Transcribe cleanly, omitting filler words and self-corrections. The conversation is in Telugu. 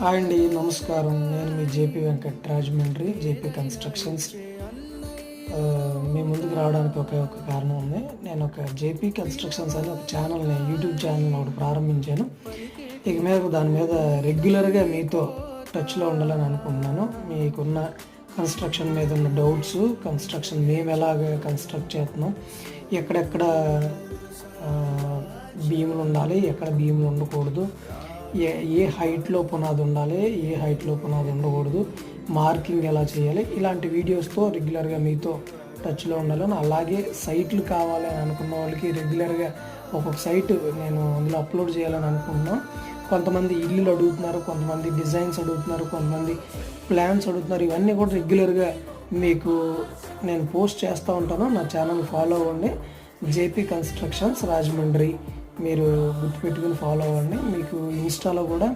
హాయ్ అండి, నమస్కారం. నేను మీ JP Venkat Rajahmundry, JP constructions. మీ ముందుకు రావడానికి ఒక కారణం ఉంది. నేను ఒక జేపీ కన్స్ట్రక్షన్స్ అని ఒక ఛానల్ని, యూట్యూబ్ ఛానల్ని ఒకటి ప్రారంభించాను. ఇక మీద దాని మీద రెగ్యులర్గా మీతో టచ్లో ఉండాలని అనుకుంటున్నాను. మీకున్న కన్స్ట్రక్షన్ మీద ఉన్న డౌట్స్, కన్స్ట్రక్షన్ మేము ఎలాగ కన్స్ట్రక్ట్ చేస్తున్నాం, ఎక్కడెక్కడ భీములు ఉండాలి, ఎక్కడ భీములు ఉండకూడదు, ఏ హైట్లో పునాది ఉండాలి, ఏ హైట్లో పునాది ఉండకూడదు, మార్కింగ్ ఎలా చేయాలి, ఇలాంటి వీడియోస్తో రెగ్యులర్గా మీతో టచ్లో ఉండాలని, అలాగే సైట్లు కావాలి అని అనుకున్న వాళ్ళకి రెగ్యులర్గా ఒక్కొక్క సైట్ నేను అందులో అప్లోడ్ చేయాలని అనుకుంటున్నాను. కొంతమంది ఇల్లులు అడుగుతున్నారు, కొంతమంది డిజైన్స్ అడుగుతున్నారు, కొంతమంది ప్లాన్స్ అడుగుతున్నారు. ఇవన్నీ కూడా రెగ్యులర్గా మీకు నేను పోస్ట్ చేస్తూ ఉంటాను. నా ఛానల్ ఫాలో అవ్వండి, జేపీ కన్స్ట్రక్షన్స్ రాజమండ్రి మీరు గుర్తుపెట్టుకుని ఫాలో అవ్వండి. మీకు ఇన్స్టాలో కూడా